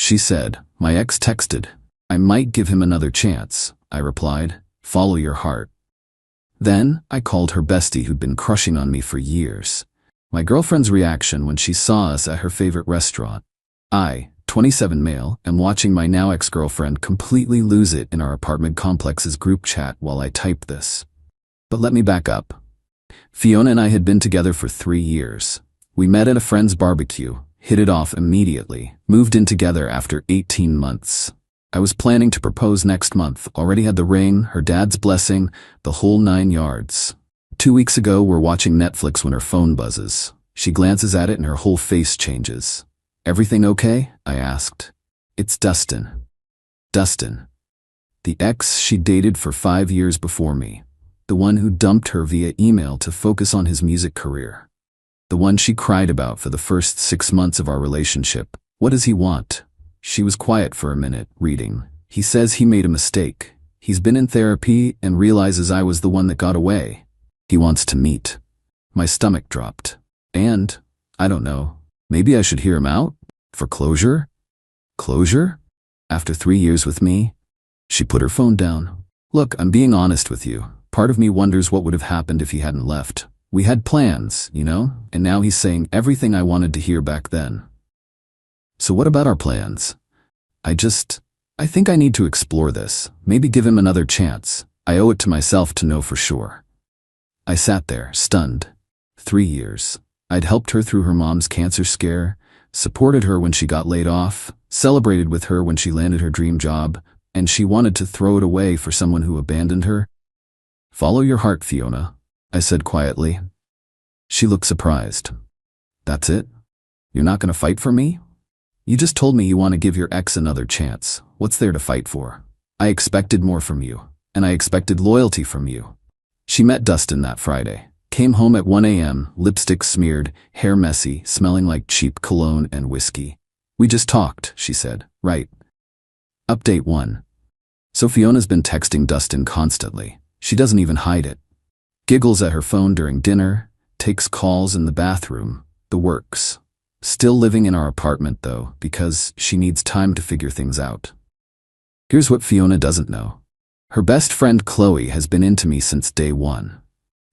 She said. My ex texted. I might give him another chance, I replied. Follow your heart. Then, I called her bestie who'd been crushing on me for years. My girlfriend's reaction when she saw us at her favorite restaurant. I, 27 male, am watching my now ex-girlfriend completely lose it in our apartment complex's group chat while I type this. But let me back up. Fiona and I had been together for 3 years. We met at a friend's barbecue, hit it off immediately, moved in together after 18 months. I was planning to propose next month, already had the ring, her dad's blessing, the whole 9 yards. 2 weeks ago, we're watching Netflix when her phone buzzes. She glances at it and her whole face changes. Everything okay? I asked. It's Dustin. Dustin. The ex she dated for 5 years before me. The one who dumped her via email to focus on his music career. The one she cried about for the first 6 months of our relationship. What does he want? She was quiet for a minute, reading. He says he made a mistake. He's been in therapy and realizes I was the one that got away. He wants to meet. My stomach dropped. And, I don't know, maybe I should hear him out? For closure? Closure? After 3 years with me? She put her phone down. Look, I'm being honest with you. Part of me wonders what would have happened if he hadn't left. We had plans, you know? And now he's saying everything I wanted to hear back then. So what about our plans? I think I need to explore this. Maybe give him another chance. I owe it to myself to know for sure. I sat there, stunned. 3 years. I'd helped her through her mom's cancer scare, supported her when she got laid off, celebrated with her when she landed her dream job, and she wanted to throw it away for someone who abandoned her? Follow your heart, Fiona, I said quietly. She looked surprised. That's it? You're not going to fight for me? You just told me you want to give your ex another chance. What's there to fight for? I expected more from you, and I expected loyalty from you. She met Dustin that Friday. Came home at 1 a.m., lipstick smeared, hair messy, smelling like cheap cologne and whiskey. We just talked, she said. Right. Update 1. So Fiona's been texting Dustin constantly. She doesn't even hide it. Giggles at her phone during dinner, takes calls in the bathroom, the works. Still living in our apartment, though, because she needs time to figure things out. Here's what Fiona doesn't know. Her best friend Chloe has been into me since day one.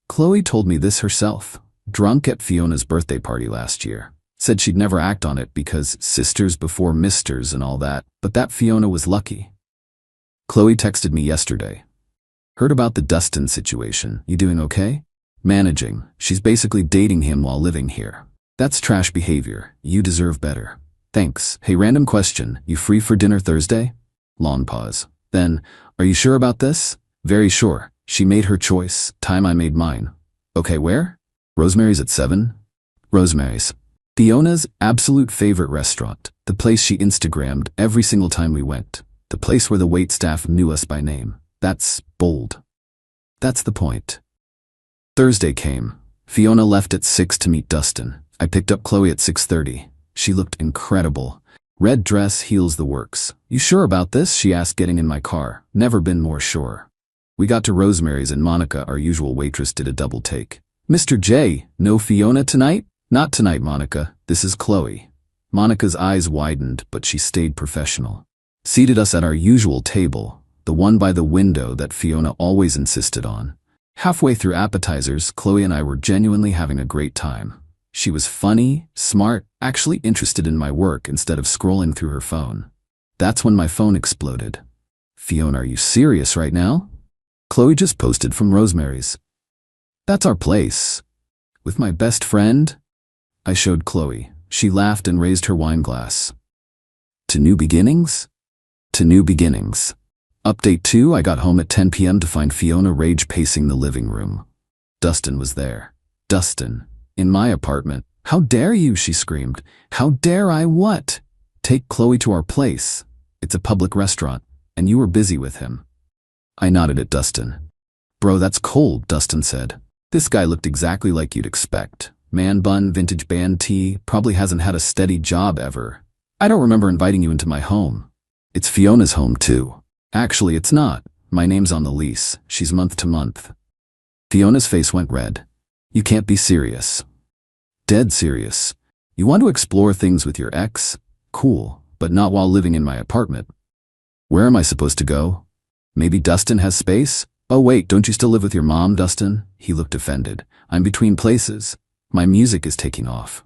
Chloe told me this herself, drunk at Fiona's birthday party last year. Said she'd never act on it because sisters before misters and all that, but that Fiona was lucky. Chloe texted me yesterday. Heard about the Dustin situation. You doing okay? Managing. She's basically dating him while living here. That's trash behavior. You deserve better. Thanks. Hey, random question. You free for dinner Thursday? Long pause. Then, are you sure about this? Very sure. She made her choice. Time I made mine. Okay, where? Rosemary's at 7? Rosemary's. Fiona's absolute favorite restaurant. The place she Instagrammed every single time we went. The place where the waitstaff knew us by name. That's bold. That's the point. Thursday came. Fiona left at 6 to meet Dustin. I picked up Chloe at 6:30. She looked incredible. Red dress, heels, the works. You sure about this? She asked, getting in my car. Never been more sure. We got to Rosemary's and Monica, our usual waitress, did a double take. Mr. J, no Fiona tonight? Not tonight, Monica. This is Chloe. Monica's eyes widened, but she stayed professional. Seated us at our usual table, the one by the window that Fiona always insisted on. Halfway through appetizers, Chloe and I were genuinely having a great time. She was funny, smart, actually interested in my work instead of scrolling through her phone. That's when my phone exploded. Fiona, are you serious right now? Chloe just posted from Rosemary's. That's our place. With my best friend? I showed Chloe. She laughed and raised her wine glass. To new beginnings? To new beginnings. Update 2, I got home at 10 p.m. to find Fiona rage pacing the living room. Dustin was there. Dustin. In my apartment. How dare you, she screamed. How dare I what? Take Chloe to our place. It's a public restaurant, and you were busy with him. I nodded at Dustin. Bro, that's cold, Dustin said. This guy looked exactly like you'd expect. Man bun, vintage band tee, probably hasn't had a steady job ever. I don't remember inviting you into my home. It's Fiona's home too. Actually, it's not. My name's on the lease. She's month to month. Fiona's face went red. You can't be serious. Dead serious. You want to explore things with your ex? Cool. but not while living in my apartment. Where am I supposed to go? Maybe Dustin has space? Oh wait, don't you still live with your mom, Dustin? He looked offended. I'm between places. My music is taking off.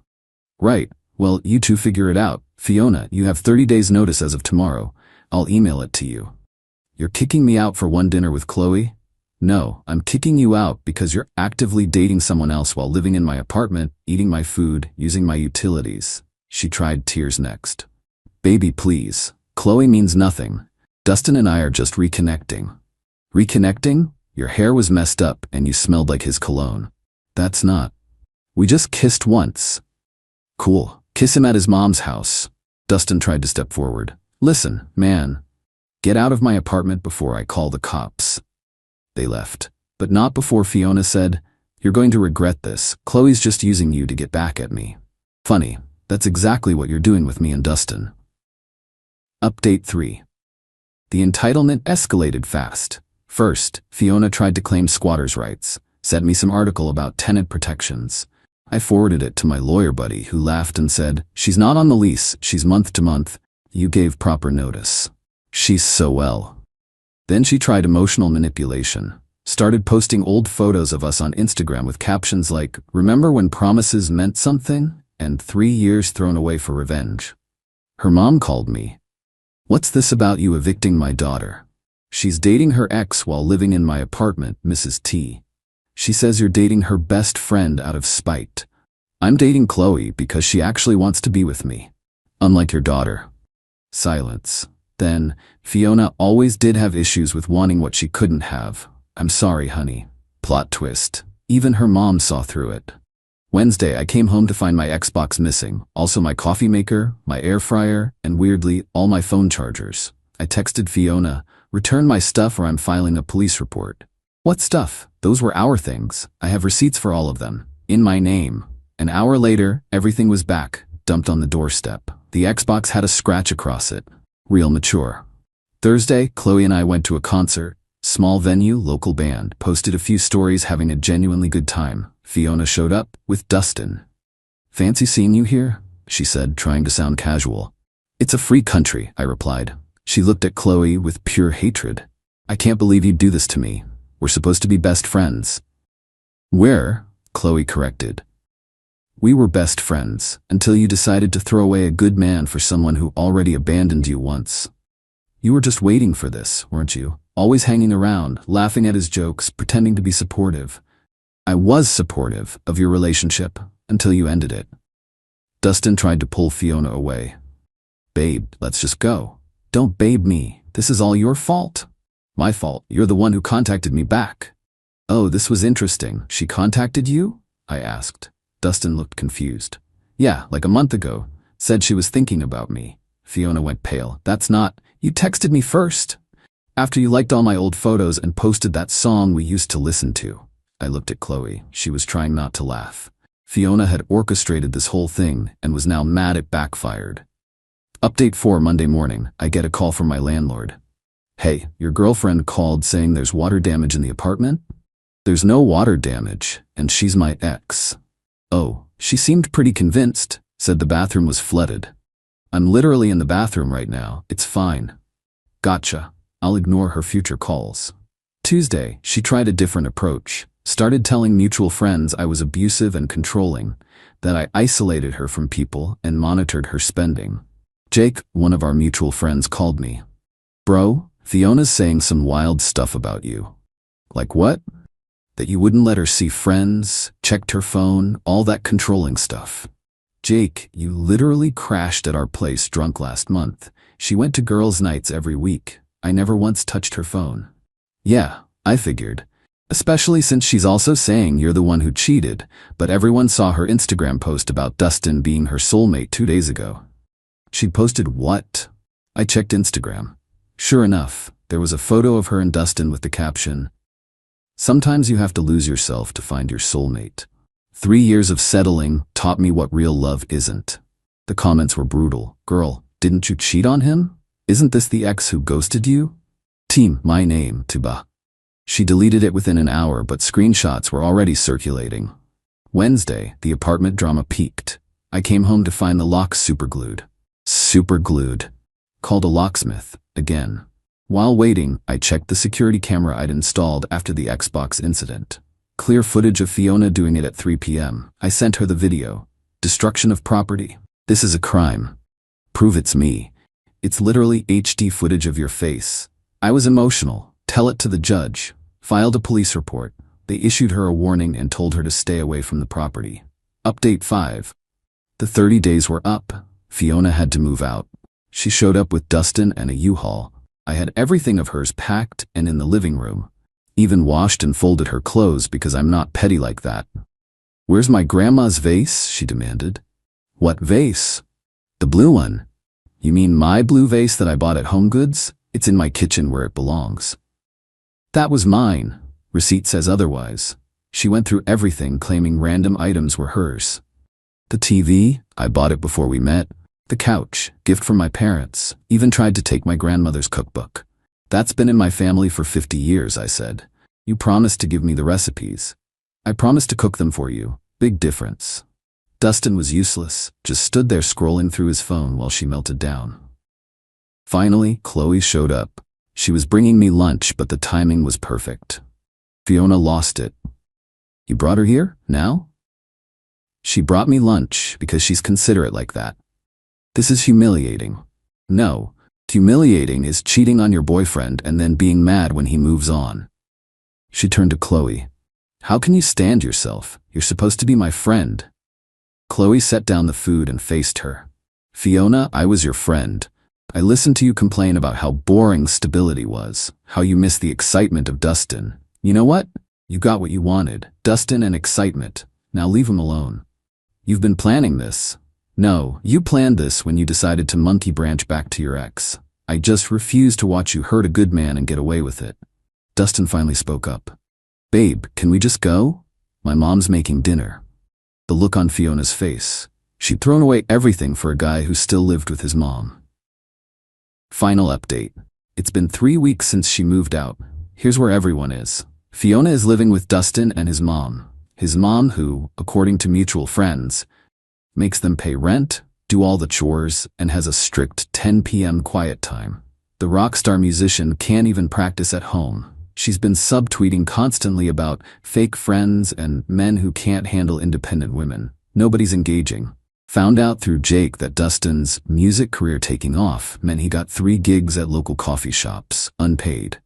Right, well, you two figure it out. Fiona, you have 30 days notice as of tomorrow. I'll email it to you. You're kicking me out for one dinner with Chloe? No, I'm kicking you out because you're actively dating someone else while living in my apartment, eating my food, using my utilities. She tried tears next. Baby, please. Chloe means nothing. Dustin and I are just reconnecting. Reconnecting? Your hair was messed up and you smelled like his cologne. That's not. We just kissed once. Cool. Kiss him at his mom's house. Dustin tried to step forward. Listen, man. Get out of my apartment before I call the cops. They left, but not before Fiona said, You're going to regret this. Chloe's just using you to get back at me. Funny, that's exactly what you're doing with me and Dustin. Update 3. The entitlement escalated fast. First, Fiona tried to claim squatters' rights, sent me some article about tenant protections. I forwarded it to my lawyer buddy who laughed and said, She's not on the lease, she's month to month. You gave proper notice. She's so well. Then she tried emotional manipulation, started posting old photos of us on Instagram with captions like, Remember when promises meant something? And 3 years thrown away for revenge. Her mom called me. What's this about you evicting my daughter? She's dating her ex while living in my apartment, Mrs. T. She says you're dating her best friend out of spite. I'm dating Chloe because she actually wants to be with me. Unlike your daughter. Silence. Then, Fiona always did have issues with wanting what she couldn't have. I'm sorry, honey. Plot twist. Even her mom saw through it. Wednesday, I came home to find my Xbox missing, also my coffee maker, my air fryer, and weirdly, all my phone chargers. I texted Fiona, return my stuff or I'm filing a police report. What stuff? Those were our things. I have receipts for all of them. In my name. An hour later, everything was back, dumped on the doorstep. The Xbox had a scratch across it. Real mature. Thursday, Chloe and I went to a concert. Small venue, local band. Posted a few stories having a genuinely good time. Fiona showed up with Dustin. Fancy seeing you here? She said, trying to sound casual. It's a free country, I replied. She looked at Chloe with pure hatred. I can't believe you'd do this to me. We're supposed to be best friends. We're, Chloe corrected. We were best friends until you decided to throw away a good man for someone who already abandoned you once. You were just waiting for this, weren't you? Always hanging around, laughing at his jokes, pretending to be supportive. I was supportive of your relationship until you ended it. Dustin tried to pull Fiona away. Babe, let's just go. Don't babe me. This is all your fault. My fault. You're the one who contacted me back. Oh, this was interesting. She contacted you? I asked. Dustin looked confused. Yeah, like a month ago. Said she was thinking about me. Fiona went pale. That's not. You texted me first. After you liked all my old photos and posted that song we used to listen to. I looked at Chloe. She was trying not to laugh. Fiona had orchestrated this whole thing and was now mad it backfired. Update 4 Monday morning. I get a call from my landlord. Hey, your girlfriend called saying there's water damage in the apartment? There's no water damage, and she's my ex. Oh, she seemed pretty convinced, said the bathroom was flooded. I'm literally in the bathroom right now, it's fine. Gotcha. I'll ignore her future calls. Tuesday, she tried a different approach. Started telling mutual friends I was abusive and controlling, that I isolated her from people and monitored her spending. Jake, one of our mutual friends, called me. Bro, Fiona's saying some wild stuff about you. Like what? That you wouldn't let her see friends, checked her phone, all that controlling stuff. Jake, you literally crashed at our place drunk last month. She went to girls' nights every week. I never once touched her phone. Yeah, I figured. Especially since she's also saying you're the one who cheated, but everyone saw her Instagram post about Dustin being her soulmate 2 days ago. She'd posted what? I checked Instagram. Sure enough, there was a photo of her and Dustin with the caption, Sometimes you have to lose yourself to find your soulmate. 3 years of settling taught me what real love isn't. The comments were brutal. Girl, didn't you cheat on him? Isn't this the ex who ghosted you? Team, my name, Tuba. She deleted it within an hour, but screenshots were already circulating. Wednesday, the apartment drama peaked. I came home to find the locks superglued. super glued. Called a locksmith, again. While waiting, I checked the security camera I'd installed after the Xbox incident. Clear footage of Fiona doing it at 3 p.m. I sent her the video. Destruction of property. This is a crime. Prove it's me. It's literally HD footage of your face. I was emotional. Tell it to the judge. Filed a police report. They issued her a warning and told her to stay away from the property. Update 5. The 30 days were up. Fiona had to move out. She showed up with Dustin and a U-Haul. I had everything of hers packed and in the living room. Even washed and folded her clothes because I'm not petty like that. "Where's my grandma's vase?" she demanded. "What vase?" "The blue one." "You mean my blue vase that I bought at Home Goods? It's in my kitchen where it belongs." "That was mine. Receipt says otherwise." She went through everything, claiming random items were hers. "The TV, I bought it before we met. The couch, gift from my parents. Even tried to take my grandmother's cookbook. That's been in my family for 50 years, I said. You promised to give me the recipes. I promised to cook them for you. Big difference." Dustin was useless, just stood there scrolling through his phone while she melted down. Finally, Chloe showed up. She was bringing me lunch, but the timing was perfect. Fiona lost it. "You brought her here? Now?" "She brought me lunch because she's considerate like that." "This is humiliating." "No, humiliating is cheating on your boyfriend and then being mad when he moves on." She turned to Chloe. "How can you stand yourself? You're supposed to be my friend." Chloe set down the food and faced her. "Fiona, I was your friend. I listened to you complain about how boring stability was, how you missed the excitement of Dustin. You know what? You got what you wanted, Dustin and excitement. Now leave him alone. You've been planning this." "No, you planned this when you decided to monkey branch back to your ex. I just refuse to watch you hurt a good man and get away with it." Dustin finally spoke up. "Babe, can we just go? My mom's making dinner." The look on Fiona's face. She'd thrown away everything for a guy who still lived with his mom. Final update. It's been 3 weeks since she moved out. Here's where everyone is. Fiona is living with Dustin and his mom. His mom who, according to mutual friends, makes them pay rent, do all the chores, and has a strict 10 p.m. quiet time. The rock star musician can't even practice at home. She's been subtweeting constantly about fake friends and men who can't handle independent women. Nobody's engaging. Found out through Jake that Dustin's music career taking off meant he got 3 gigs at local coffee shops, unpaid.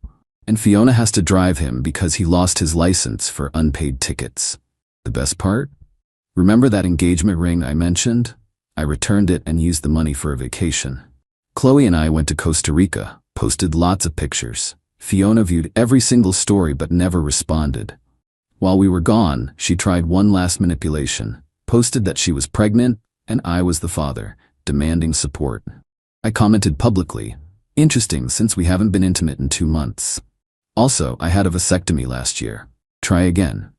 And Fiona has to drive him because he lost his license for unpaid tickets. The best part? Remember that engagement ring I mentioned? I returned it and used the money for a vacation. Chloe and I went to Costa Rica, posted lots of pictures. Fiona viewed every single story but never responded. While we were gone, she tried one last manipulation, posted that she was pregnant and I was the father, demanding support. I commented publicly, "Interesting since we haven't been intimate in 2 months. Also, I had a vasectomy last year. Try again."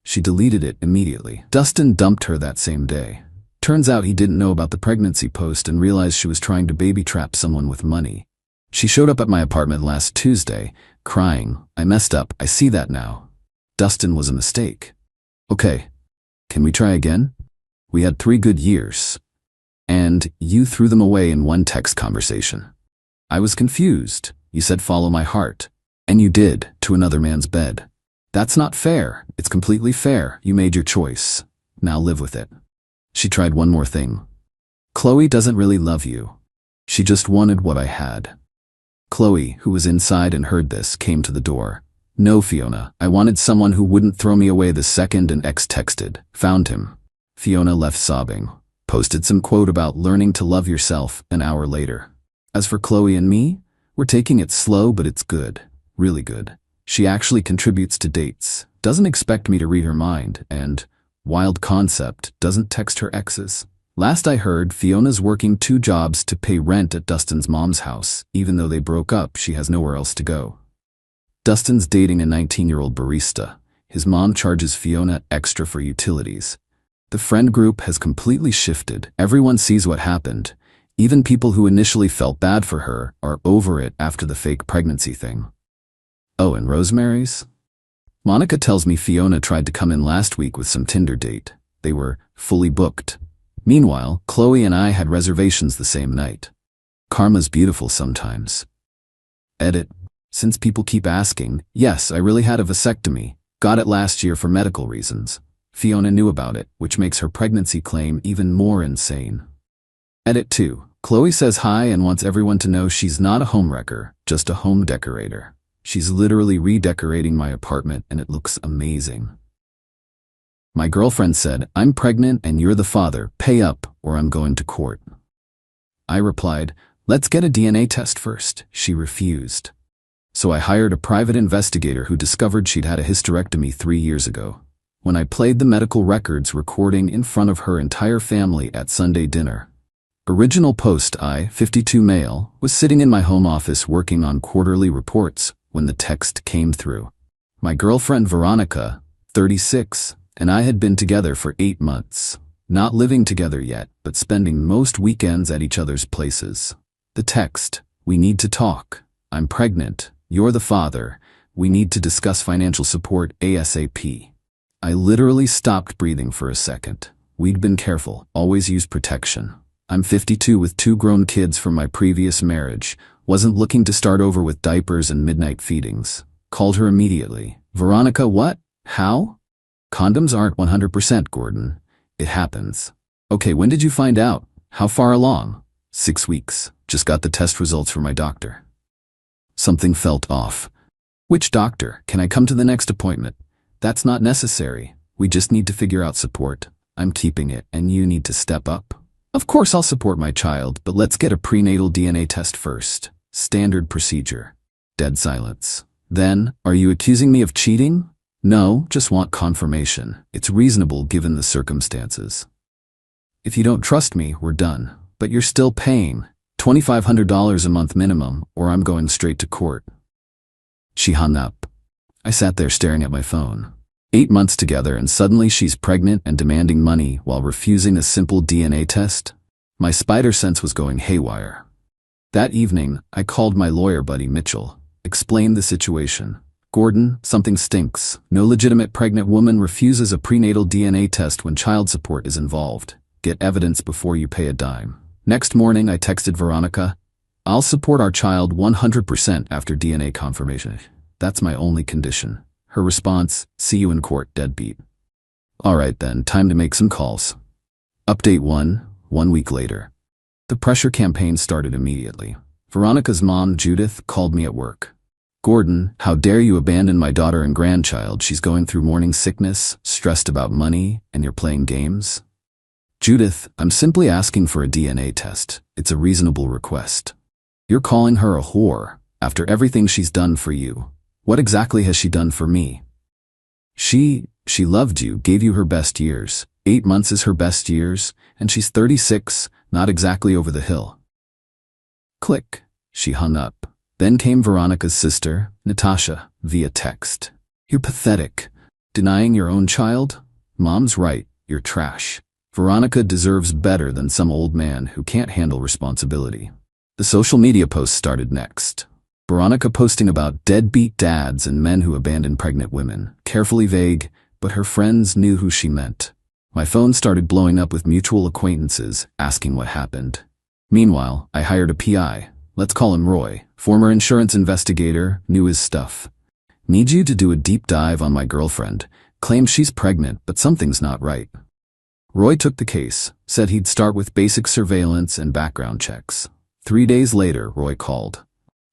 She deleted it immediately. Dustin dumped her that same day. Turns out he didn't know about the pregnancy post and realized she was trying to baby trap someone with money. She showed up at my apartment last Tuesday, crying, "I messed up, I see that now. Dustin was a mistake." "Okay, can we try again? We had 3 good years. And you threw them away in one text conversation." "I was confused. You said follow my heart. And you did, to another man's bed. That's not fair. It's completely fair. You made your choice. Now live with it." She tried one more thing. "Chloe doesn't really love you. She just wanted what I had." Chloe, who was inside and heard this, came to the door. "No, Fiona, I wanted someone who wouldn't throw me away the second an ex texted. Found him." Fiona left sobbing. Posted some quote about learning to love yourself an hour later. As for Chloe and me, we're taking it slow, but it's good. Really good. She actually contributes to dates, doesn't expect me to read her mind, and, wild concept, doesn't text her exes. Last I heard, Fiona's working 2 jobs to pay rent at Dustin's mom's house. Even though they broke up, she has nowhere else to go. Dustin's dating a 19-year-old barista. His mom charges Fiona extra for utilities. The friend group has completely shifted. Everyone sees what happened. Even people who initially felt bad for her are over it after the fake pregnancy thing. Oh, and Rosemary's? Monica tells me Fiona tried to come in last week with some Tinder date. They were fully booked. Meanwhile, Chloe and I had reservations the same night. Karma's beautiful sometimes. Edit. Since people keep asking, yes, I really had a vasectomy. Got it last year for medical reasons. Fiona knew about it, which makes her pregnancy claim even more insane. Edit 2. Chloe says hi and wants everyone to know she's not a homewrecker, just a home decorator. She's literally redecorating my apartment and it looks amazing. My girlfriend said, I'm pregnant and you're the father, pay up or I'm going to court. I replied, let's get a DNA test first. She refused. So I hired a private investigator who discovered she'd had a hysterectomy 3 years ago. When I played the medical records recording in front of her entire family at Sunday dinner. Original post I, 52 male, was sitting in my home office working on quarterly reports when the text came through. My girlfriend Veronica, 36, and I had been together for 8 months. Not living together yet, but spending most weekends at each other's places. The text, we need to talk. I'm pregnant. You're the father. We need to discuss financial support ASAP. I literally stopped breathing for a second. We'd been careful, always use protection. I'm 52 with 2 grown kids from my previous marriage. Wasn't looking to start over with diapers and midnight feedings. Called her immediately. Veronica, what? How? Condoms aren't 100%, Gordon. It happens. Okay, when did you find out? How far along? 6 weeks. Just got the test results from my doctor. Something felt off. Which doctor? Can I come to the next appointment? That's not necessary. We just need to figure out support. I'm keeping it, and you need to step up. Of course I'll support my child, but let's get a prenatal DNA test first. Standard procedure. Dead silence. Then, are you accusing me of cheating? No, just want confirmation. It's reasonable given the circumstances. If you don't trust me, we're done. But you're still paying $2,500 a month minimum, or I'm going straight to court. She hung up. I sat there staring at my phone. 8 months together and suddenly she's pregnant and demanding money while refusing a simple DNA test? My spider sense was going haywire. That evening, I called my lawyer buddy Mitchell, explained the situation. Gordon, something stinks. No legitimate pregnant woman refuses a prenatal DNA test when child support is involved. Get evidence before you pay a dime. Next morning, I texted Veronica, I'll support our child 100% after DNA confirmation. That's my only condition. Her response, see you in court, deadbeat. All right then, time to make some calls. Update 1, 1 week later. The pressure campaign started immediately. Veronica's mom, Judith, called me at work. Gordon, how dare you abandon my daughter and grandchild? She's going through morning sickness, stressed about money, and you're playing games? Judith, I'm simply asking for a DNA test. It's a reasonable request. You're calling her a whore after everything she's done for you. What exactly has she done for me? She loved you, gave you her best years. 8 months is her best years, and she's 36, not exactly over the hill. Click. She hung up. Then came Veronica's sister, Natasha, via text. You're pathetic. Denying your own child? Mom's right, you're trash. Veronica deserves better than some old man who can't handle responsibility. The social media posts started next. Veronica posting about deadbeat dads and men who abandon pregnant women. Carefully vague, but her friends knew who she meant. My phone started blowing up with mutual acquaintances asking what happened. Meanwhile, I hired a PI. Let's call him Roy. Former insurance investigator, knew his stuff. Need you to do a deep dive on my girlfriend. Claims she's pregnant, but something's not right. Roy took the case, said he'd start with basic surveillance and background checks. 3 days later, Roy called.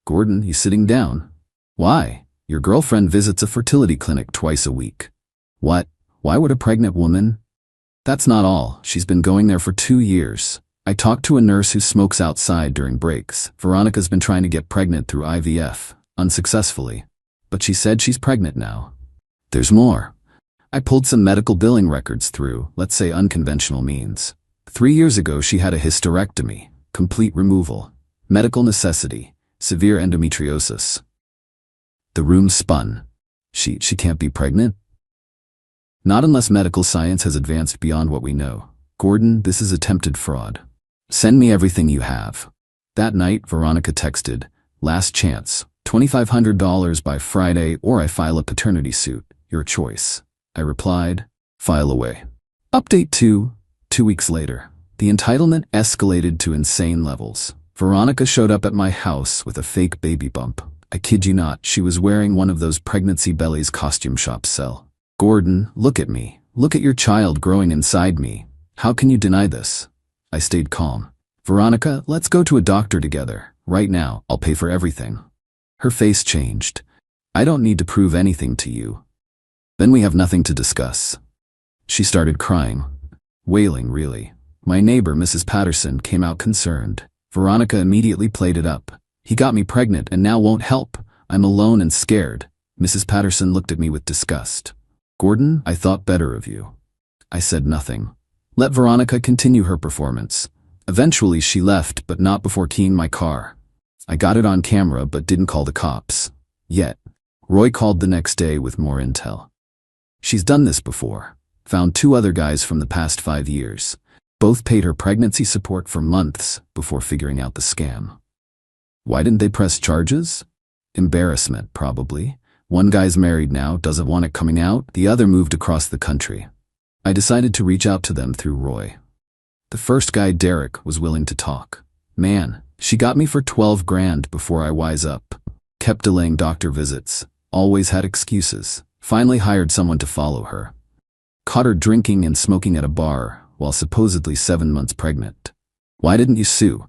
Gordon, you sitting down? Why? Your girlfriend visits a fertility clinic twice a week. What? Why would a pregnant woman? That's not all. She's been going there for 2 years. I talked to a nurse who smokes outside during breaks. Veronica's been trying to get pregnant through IVF, unsuccessfully. But she said she's pregnant now. There's more. I pulled some medical billing records through, let's say unconventional means. 3 years ago she had a hysterectomy, complete removal, medical necessity, severe endometriosis. The room spun. She can't be pregnant? Not unless medical science has advanced beyond what we know. Gordon, this is attempted fraud. Send me everything you have. That night, Veronica texted, last chance, $2,500 by Friday or I file a paternity suit, your choice. I replied, file away. Update 2, 2 weeks later. The entitlement escalated to insane levels. Veronica showed up at my house with a fake baby bump. I kid you not, she was wearing one of those pregnancy bellies costume shops sell. Gordon, look at me. Look at your child growing inside me. How can you deny this? I stayed calm. Veronica, let's go to a doctor together. Right now, I'll pay for everything. Her face changed. I don't need to prove anything to you. Then we have nothing to discuss. She started crying. Wailing, really. My neighbor, Mrs. Patterson, came out concerned. Veronica immediately played it up. He got me pregnant and now won't help. I'm alone and scared. Mrs. Patterson looked at me with disgust. Gordon, I thought better of you. I said nothing. Let Veronica continue her performance. Eventually she left, but not before keying my car. I got it on camera but didn't call the cops. Yet. Roy called the next day with more intel. She's done this before. Found 2 other guys from the past 5 years. Both paid her pregnancy support for months before figuring out the scam. Why didn't they press charges? Embarrassment, probably. One guy's married now, doesn't want it coming out. The other moved across the country. I decided to reach out to them through Roy. The first guy, Derek, was willing to talk. Man, she got me for 12 grand before I wise up. Kept delaying doctor visits. Always had excuses. Finally hired someone to follow her. Caught her drinking and smoking at a bar while supposedly 7 months pregnant. Why didn't you sue?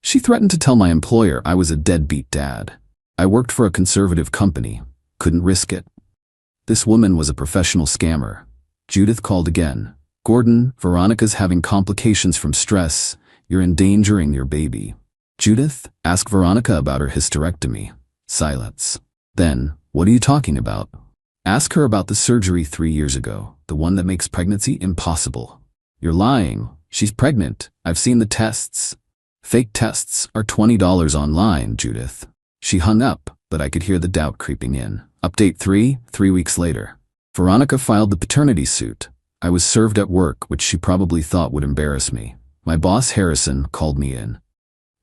She threatened to tell my employer I was a deadbeat dad. I worked for a conservative company. Couldn't risk it. This woman was a professional scammer. Judith called again. Gordon, Veronica's having complications from stress. You're endangering your baby. Judith, ask Veronica about her hysterectomy. Silence. Then, what are you talking about? Ask her about the surgery 3 years ago, the one that makes pregnancy impossible. You're lying. She's pregnant. I've seen the tests. Fake tests are $20 online, Judith. She hung up, but I could hear the doubt creeping in. Update 3 weeks later. Veronica filed the paternity suit. I was served at work, which she probably thought would embarrass me. My boss, Harrison, called me in.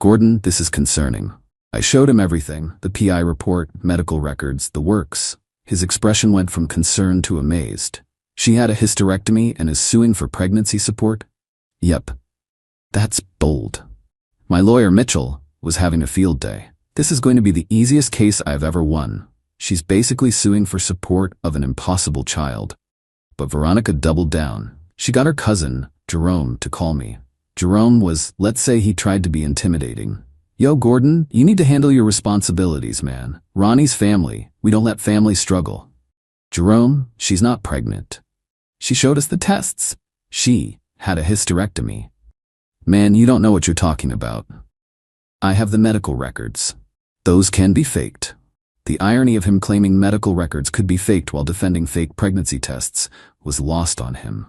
Gordon, this is concerning. I showed him everything, the PI report, medical records, the works. His expression went from concern to amazed. She had a hysterectomy and is suing for pregnancy support? Yep. That's bold. My lawyer, Mitchell, was having a field day. This is going to be the easiest case I've ever won. She's basically suing for support of an impossible child. But Veronica doubled down. She got her cousin, Jerome, to call me. Jerome was, let's say he tried to be intimidating. Yo, Gordon, you need to handle your responsibilities, man. Ronnie's family. We don't let families struggle. Jerome, she's not pregnant. She showed us the tests. She had a hysterectomy. Man, you don't know what you're talking about. I have the medical records. Those can be faked. The irony of him claiming medical records could be faked while defending fake pregnancy tests was lost on him.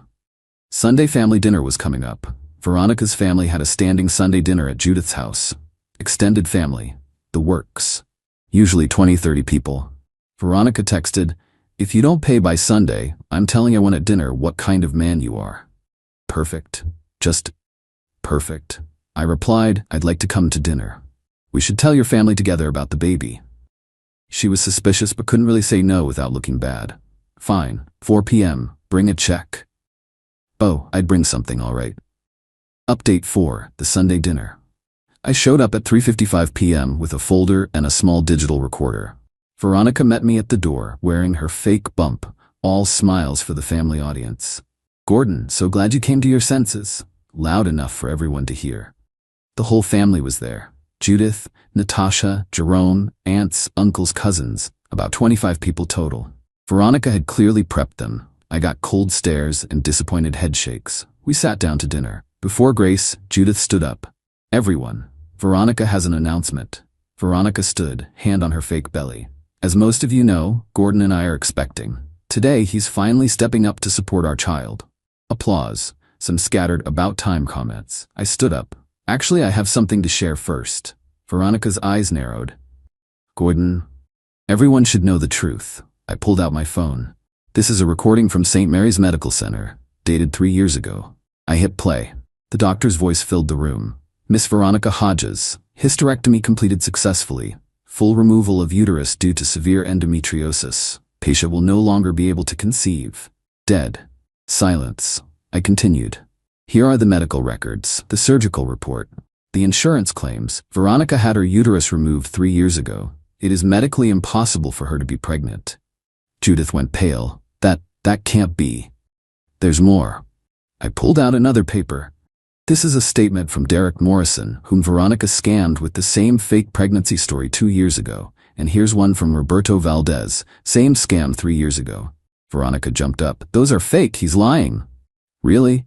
Sunday family dinner was coming up. Veronica's family had a standing Sunday dinner at Judith's house. Extended family. The works. Usually 20-30 people. Veronica texted, if you don't pay by Sunday, I'm telling everyone at dinner what kind of man you are. Perfect. Just perfect. I replied, I'd like to come to dinner. We should tell your family together about the baby. She was suspicious but couldn't really say no without looking bad. Fine. 4 p.m. Bring a check. Oh, I'd bring something, all right. Update 4, the Sunday dinner. I showed up at 3:55 p.m. with a folder and a small digital recorder. Veronica met me at the door, wearing her fake bump, all smiles for the family audience. Gordon, so glad you came to your senses. Loud enough for everyone to hear. The whole family was there. Judith, Natasha, Jerome, aunts, uncles, cousins, about 25 people total. Veronica had clearly prepped them. I got cold stares and disappointed head shakes. We sat down to dinner. Before grace, Judith stood up. Everyone. Veronica has an announcement. Veronica stood, hand on her fake belly. As most of you know, Gordon and I are expecting. Today, he's finally stepping up to support our child. Applause. Some scattered about-time comments. I stood up. Actually, I have something to share first. Veronica's eyes narrowed. Gordon, everyone should know the truth. I pulled out my phone. This is a recording from St. Mary's Medical Center, dated 3 years ago. I hit play. The doctor's voice filled the room. Miss Veronica Hodges, hysterectomy completed successfully. Full removal of uterus due to severe endometriosis. Patient will no longer be able to conceive. Dead. Silence. I continued. Here are the medical records, the surgical report, the insurance claims. Veronica had her uterus removed 3 years ago. It is medically impossible for her to be pregnant. Judith went pale. That can't be. There's more. I pulled out another paper. This is a statement from Derek Morrison, whom Veronica scammed with the same fake pregnancy story 2 years ago. And here's one from Roberto Valdez, same scam 3 years ago. Veronica jumped up. Those are fake, he's lying. Really?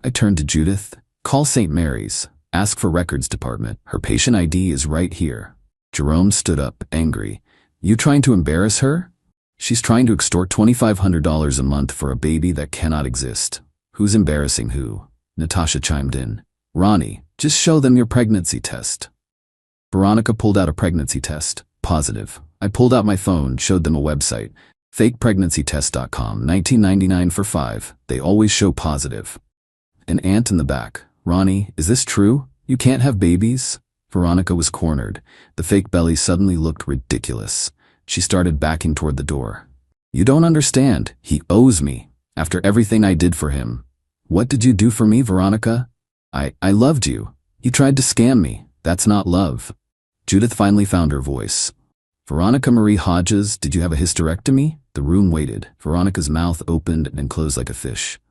I turned to Judith. Call St. Mary's. Ask for records department. Her patient ID is right here. Jerome stood up, angry. You trying to embarrass her? She's trying to extort $2,500 a month for a baby that cannot exist. Who's embarrassing who? Natasha chimed in. Ronnie, just show them your pregnancy test. Veronica pulled out a pregnancy test. Positive. I pulled out my phone, showed them a website. fakepregnancytest.com, $19.99 for 5. They always show positive. An aunt in the back. Ronnie, is this true? You can't have babies? Veronica was cornered. The fake belly suddenly looked ridiculous. She started backing toward the door. You don't understand. He owes me. After everything I did for him. What did you do for me, Veronica? I loved you. You tried to scam me. That's not love. Judith finally found her voice. Veronica Marie Hodges, did you have a hysterectomy? The room waited. Veronica's mouth opened and closed like a fish.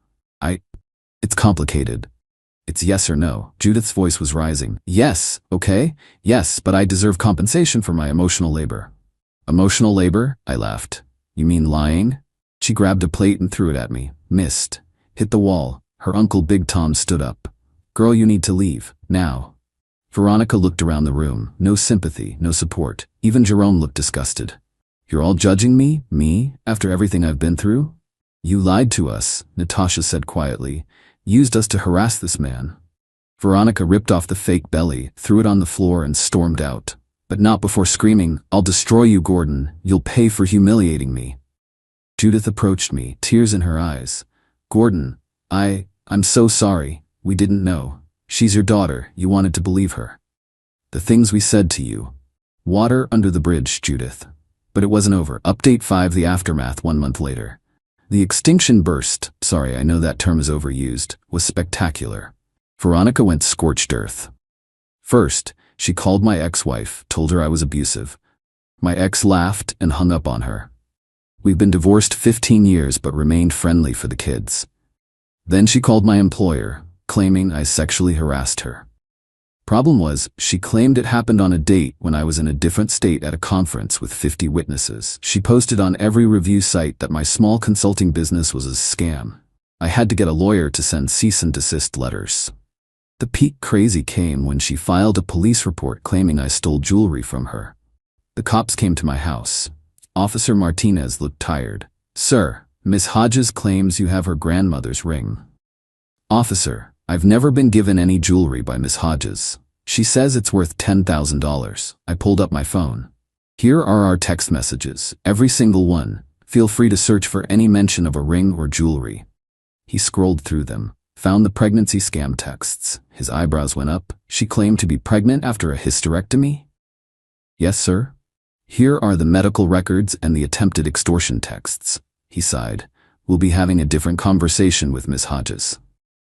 It's complicated. It's yes or no. Judith's voice was rising. Yes, okay? Yes, but I deserve compensation for my emotional labor. Emotional labor? I laughed. You mean lying? She grabbed a plate and threw it at me. Missed. Hit the wall. Her uncle Big Tom stood up. Girl, you need to leave. Now. Veronica looked around the room. No sympathy, no support. Even Jerome looked disgusted. You're all judging me? Me? After everything I've been through? You lied to us, Natasha said quietly. Used us to harass this man. Veronica ripped off the fake belly, threw it on the floor and stormed out. But not before screaming, I'll destroy you, Gordon. You'll pay for humiliating me. Judith approached me, tears in her eyes. Gordon, I'm so sorry. We didn't know. She's your daughter. You wanted to believe her. The things we said to you. Water under the bridge, Judith. But it wasn't over. Update 5, the aftermath 1 month later. The extinction burst, sorry, I know that term is overused, was spectacular. Veronica went scorched earth. First, she called my ex-wife, told her I was abusive. My ex laughed and hung up on her. We've been divorced 15 years but remained friendly for the kids. Then she called my employer, claiming I sexually harassed her. Problem was, she claimed it happened on a date when I was in a different state at a conference with 50 witnesses. She posted on every review site that my small consulting business was a scam. I had to get a lawyer to send cease and desist letters. The peak crazy came when she filed a police report claiming I stole jewelry from her. The cops came to my house. Officer Martinez looked tired. Sir, Miss Hodges claims you have her grandmother's ring. Officer, I've never been given any jewelry by Miss Hodges. She says it's worth $10,000. I pulled up my phone. Here are our text messages, every single one. Feel free to search for any mention of a ring or jewelry. He scrolled through them, found the pregnancy scam texts. His eyebrows went up. She claimed to be pregnant after a hysterectomy? Yes, sir. Here are the medical records and the attempted extortion texts. He sighed. We'll be having a different conversation with Miss Hodges.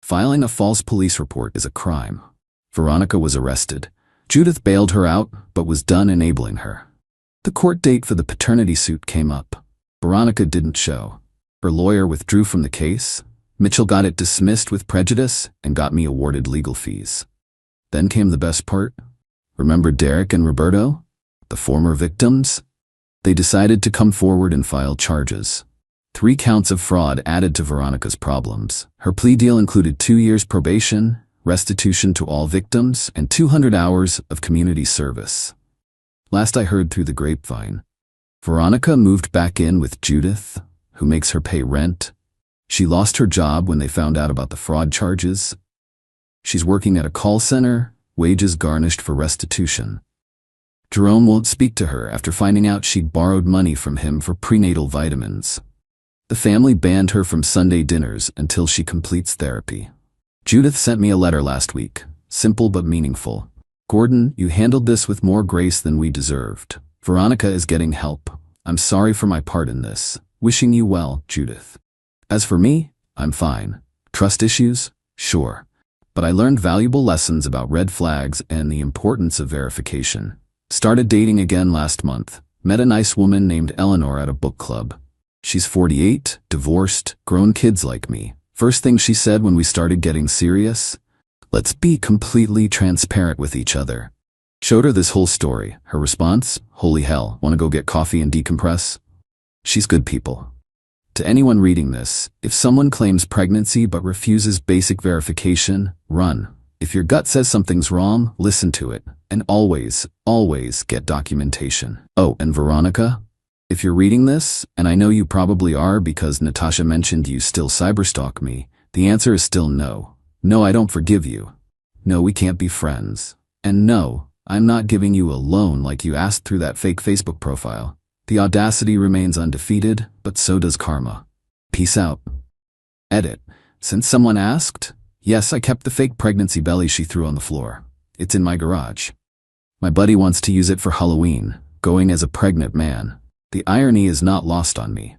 Filing a false police report is a crime. Veronica was arrested. Judith bailed her out, but was done enabling her. The court date for the paternity suit came up. Veronica didn't show. Her lawyer withdrew from the case. Mitchell got it dismissed with prejudice and got me awarded legal fees. Then came the best part. Remember Derek and Roberto? The former victims? They decided to come forward and file charges. 3 counts of fraud added to Veronica's problems. Her plea deal included 2 years probation, restitution to all victims, and 200 hours of community service. Last I heard through the grapevine, Veronica moved back in with Judith, who makes her pay rent. She lost her job when they found out about the fraud charges. She's working at a call center, wages garnished for restitution. Jerome won't speak to her after finding out she'd borrowed money from him for prenatal vitamins. The family banned her from Sunday dinners until she completes therapy. Judith sent me a letter last week, simple but meaningful. Gordon, you handled this with more grace than we deserved. Veronica is getting help. I'm sorry for my part in this. Wishing you well, Judith. As for me, I'm fine. Trust issues? Sure. But I learned valuable lessons about red flags and the importance of verification. Started dating again last month. Met a nice woman named Eleanor at a book club. She's 48, divorced, grown kids like me. First thing she said when we started getting serious, "Let's be completely transparent with each other." Showed her this whole story. Her response, "Holy hell, wanna go get coffee and decompress?" She's good people. To anyone reading this, if someone claims pregnancy but refuses basic verification, run. If your gut says something's wrong, listen to it. And always, always get documentation. Oh, and Veronica, if you're reading this, and I know you probably are because Natasha mentioned you still cyberstalk me, the answer is still no. No, I don't forgive you. No, we can't be friends. And no, I'm not giving you a loan like you asked through that fake Facebook profile. The audacity remains undefeated, but so does karma. Peace out. Edit. Since someone asked, yes, I kept the fake pregnancy belly she threw on the floor. It's in my garage. My buddy wants to use it for Halloween, going as a pregnant man. The irony is not lost on me.